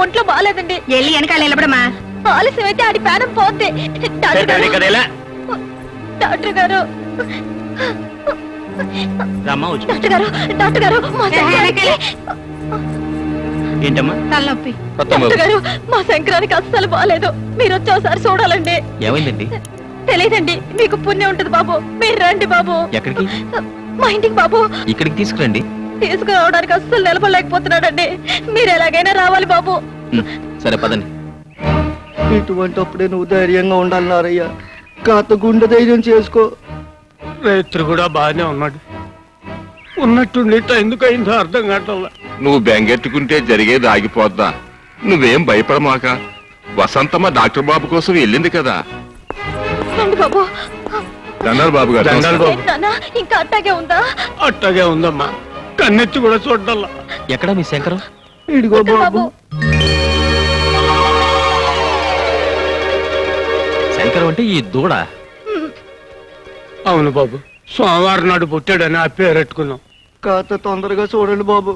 ఒంట్లో బాగాలేదండి. వెళ్ళి వెనకాల నిలబడమా. ఆలస్యం అయితే ఆడి ప్రాణం పోద్ది. డాక్టర్ గారు, డాక్టర్ గారు, డాక్టర్ గారు, డాక్టర్ గారు, మా శంకరానికి ఏంటమ్మా తలనొప్పి. డాక్టర్ గారు, మా శంకరానికి అస్సలు బాగాలేదు. మీరు వచ్చి ఒకసారి చూడాలండి. ఏమైందండి? తెలియదండి, మీకు పుణ్యం ఉంటది బాబు. మీరు రండి బాబు. ఎక్కడికి? మా ఇంటికి బాబు. ఇక్కడికి తీసుకురండి. తీసుకురావడానికి అస్సలు నిలబడలేకపోతున్నాడండి. మీరు ఎలాగైనా రావాలి బాబు. సరే పదండి. ఇటువంటిప్పుడే నువ్వు ధైర్యంగా ఉండాలన్నారయ్యా. కాత గుండె ధైర్యం చేసుకో. రైతు కూడా బాగానే ఉన్నాడు. ఉన్నట్టుండి ఎందుకు అయిందో అర్థం కావట్లా. నువ్వు బెంగెట్టుకుంటే జరిగేది ఆగిపోద్దా? నువ్వేం భయపడమాక. వసంతమ్మ డాక్టర్ బాబు కోసం వెళ్ళింది కదా. రండి బాబు. దండాలు బాబు గారు. దండాలు బాబు. ఏంటన్నా, ఇంకా అట్టాగే ఉందా? అట్టాగే ఉందమ్మా. కన్నెత్తి కూడా చూడాల. ఎక్కడా మీ శంకరం? ఇడిగో ఇక్కడ బాబు. శంకరం అంటే ఈ దూడ. అవును బాబు, సోమవారం నాడు పుట్టాడని ఆ పేరెట్టుకున్నాం. కాత తొందరగా చూడండి బాబు.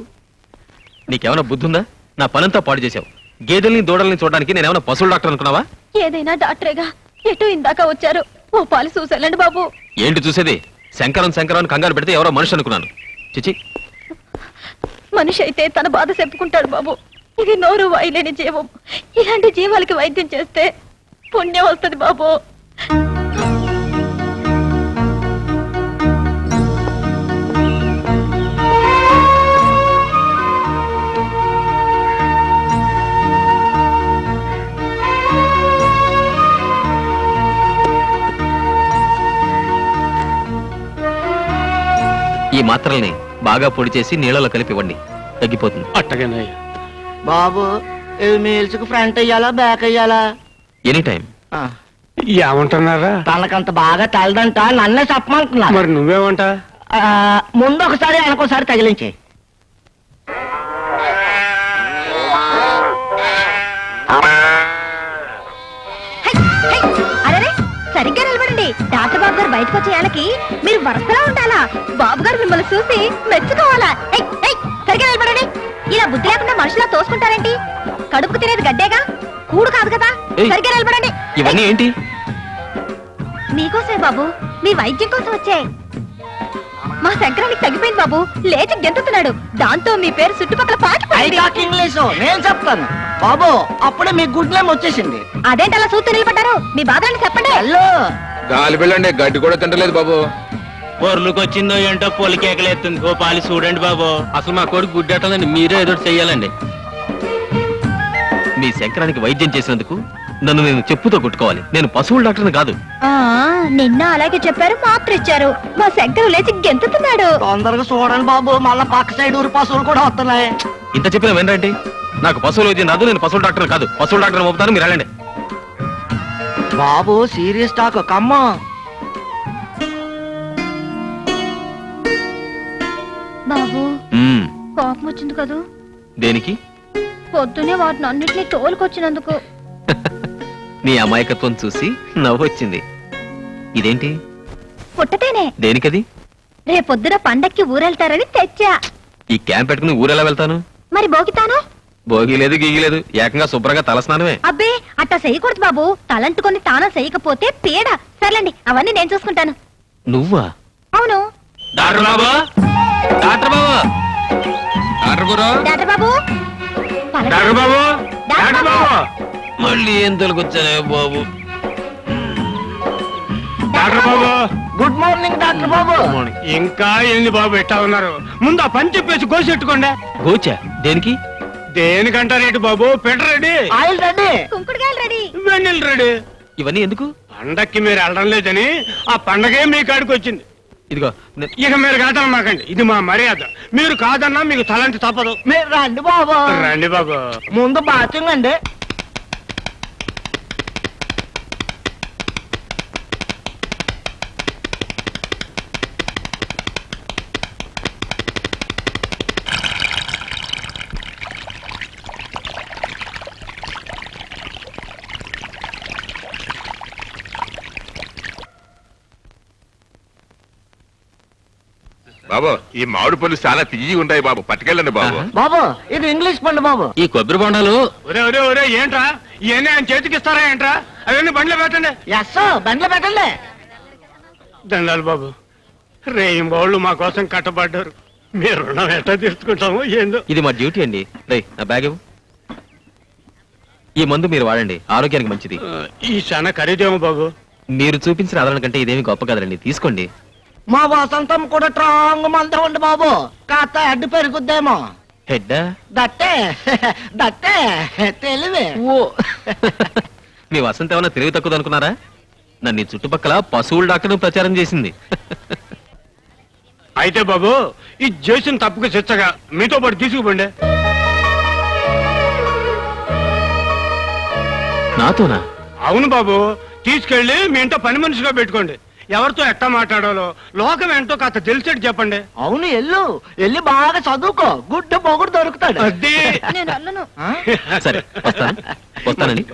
నీకేమైనా బుద్ధుందా? నా పనంతా పాడు చేశావు. గేదెల్ని దూడల్ని చూడడానికి నేనేమైనా పశువుల డాక్టర్ అనుకున్నావా? ఏదైనా డాక్టరేగా. ఎటు ఇందాక వచ్చారు. ఓ పాలు చూసేళ్ళండి బాబు. ఏంటి చూసేది? శంకరం శంకరం అని కంగారు పెడితే ఎవరో మనిషి అనుకున్నాను. చిచి, మనిషి అయితే తన బాధ చెప్పుకుంటాడు బాబు. ఇది నోరు వాయలేని జీవం. ఇలాంటి జీవాలకి వైద్యం చేస్తే పుణ్యం వస్తుంది బాబు. ఈ మాత్రల్ని బాగా పొడి చేసి నీళ్ళలో కలిపి ఇవ్వండి, తగ్గిపోతుంది. అట్టగానయ్యా. బాబు ఇది మీల్స్కి ఫ్రంట్ అయ్యాలా బ్యాక్ అయ్యాలా? Any time. ఏమంటున్నారా? తనకంత బాగా తెలదంట, నన్నే చెప్పమంటున్నా. మరి నువ్వేమంట? ముందు ఒకసారి వెనకోసారి తగిలించి. అరే సరిగ్గా నిలబడండి. డాక్టర్ బాబు గారు బయటకు వచ్చే వాళ్ళకి మీరు వరుసలా ఉండాలా. బాబు గారు మిమ్మల్ని చూసి మెచ్చుకోవాలా. సరిగ్గా నిలబడండి. ఇలా బుద్ధి లేకుండా మనుషులా తోసుకుంటారేంటి? కడుపుకు తినేది గడ్డేగా, కూడు కాదు కదా. సరిగ్గా నిలబడండి. ఇవన్నీ ఏంటి? మీకోసమే బాబు, మీ వైద్యం కోసం వచ్చే. మా శంకరానికి తగ్గిపోయింది బాబు. లేచి గెంతుతున్నాడు. దాంతో మీ పేరు చుట్టుపక్కల పాకిపోయింది. ఇంగ్లీష్ నేను చెప్తాను బాబు. అప్పుడే మీ గుడ్ నేమ్ వచ్చేసింది. అదేంటి అలా చూస్తూ నిలబడ్డారు? మీ బాధలను చెప్పండి. హలో గాలి వెళ్ళండి, గడ్డి కూడా తింటలేదు బాబు. పొర్లుకొచ్చిందో ఏంటో పొలికేకలేస్తుంది. ఓ పాలి చూడండి బాబు. అసలు మా కొడుకు గుడ్డెట్టదని మీరే ఏదో చెయ్యాలండి. మీ శంకరానికి వైద్యం చేసినందుకు నన్ను నేను చెప్పుతో కొట్టుకోవాలి. నేను పశువుల డాక్టర్ని కాదు. నిన్న అలాగే చెప్పారు, మాత్ర ఇచ్చారు. మా శంకరు లేచి గెంతుతున్నాడు. తొందరగా చూడండి బాబు, మళ్ళా పక్క సైడ్ ఊరి పశువులు కూడా వస్తున్నాయి. ఇంత చెప్పిన వినరండి. నాకు పశువుల వైద్యం రాదు. నేను పశువుల డాక్టర్ కాదు. పశువుల డాక్టర్ మోపుతాను, మీరు వెళ్ళండి. బాబు సీరియస్ టాక్ కమ్మ. బాబు కోపం వచ్చింది కదూ? దేనికి? పొద్దునే వాటిని అన్నిటినీ తోలుకొచ్చినందుకు. నీ అమాయకత్వం చూసి నవ్వొచ్చింది. ఇదేంటి? పుట్టతేనే. దేనికది? రేపొద్దున పండక్కి ఊరెళ్తారని తెచ్చా. ఈ క్యాంప్ పెట్టుకుని ఊరెలా వెళ్తాను? మరి బోగితాను? భోగి లేదు గీగి లేదు, ఏకంగా శుభ్రంగా తలస్నానమే. అబ్బే అట్టా చెయ్యకూడదు బాబు. తలంటుకొని తానం చెయ్యకపోతే పీడ. సర్లేండి, అవన్నీ నేను చూసుకుంటాను. నువ్వా? అవును. డాక్టర్ బాబు, డాక్టర్ బాబు, డాక్టర్ గురు, డాక్టర్ బాబు, డాక్టర్ బాబు, డాక్టర్ బాబు, మళ్ళీ ఏం తొలగొచ్చానే బాబు. డాక్టర్ బాబు. గుడ్ మార్నింగ్ డాక్టర్ బాబు. ఇంకా ఏంది బాబు ఎట్టా ఉన్నారు? ముందు ఆ పని చెప్పేసి గోసెట్టుకోండి. గోచా దేనికి? దేనికంటారేటి బాబు? పెట్ట రెడీ, ఆయిల్ రెడీ, కుంకుడుగాయలు రెడీ. వెన్నెల రెడీ. ఇవన్నీ ఎందుకు? పండక్కి మీరు వెళ్ళడం లేదని ఆ పండగే మీ కాడికి వచ్చింది. ఇదిగో ఇక మీరు కాదనమాకండి, ఇది మా మర్యాద. మీరు కాదన్నా మీకు తలంటి తప్పదు. మీరు రండి బాబు. రండి బాబు. ముందు బాత్రూమ్ అండి. బాబు ఈ మామిడి పళ్ళు చాలా తీయి ఉంటాయి బాబు పట్టుకెళ్ళండి బాబు ఆహా. బాబు ఇది ఇంగ్లీష్ పండు బాబు. ఈ కొబ్బరి బొండాలు ఒరే ఒరే ఒరే ఏంట్రా ఇవన్నీ ఆయన చేతికి ఇస్తారా ఏంట్రా అవన్నీ బండ్లో పెట్టండి ఎస్ బండ్లో పెట్టండి. దండాలు బాబు రేయింబాళ్ళు మా కోసం కట్టబడ్డారు మీరు రుణం ఎట్లా తీర్చుకుంటామో ఏందో. ఇది మా డ్యూటీ అండి రే నా బ్యాగ్ ఇవ్వు. ఈ మందు మీరు వాడండి, ఆరోగ్యానికి మంచిది. ఈ చాలా ఖరీదేమో బాబు. మీరు చూపించిన ఆదరణ కంటే ఇదేమి గొప్ప కదండి, తీసుకోండి. మా వసంతం కూడా స్ట్రాంగ్ మంద ఉండి బాబు, కాస్త అడ్డు పెరుగుద్దేమో. హెడ్డా దట్టే దట్టే తెలివే. ఓ మీ వసంత ఏమన్నా తెలివి తక్కువ అనుకున్నారా? నన్ను ఈ చుట్టుపక్కల పశువుల డాక్టర్ ప్రచారం చేసింది. అయితే బాబు ఈ చేసిన తప్పుకు శిక్షగా మీతో పాటు తీసుకుపోండి. నాతోనా? అవును బాబు, తీసుకెళ్లి మీ ఇంట్లో పని మనిషిగా పెట్టుకోండి. ఎవరితో ఎట్టా మాట్లాడాలో లోకం ఏంటో కాస్త తెలిసేట్టు చెప్పండి. అవును ఎల్లు బాగా చదువుకో, గుడ్డ పొగుడు దొరుకుతాడు. అది నేను అన్నను. ఆ? సరే వస్తానండి.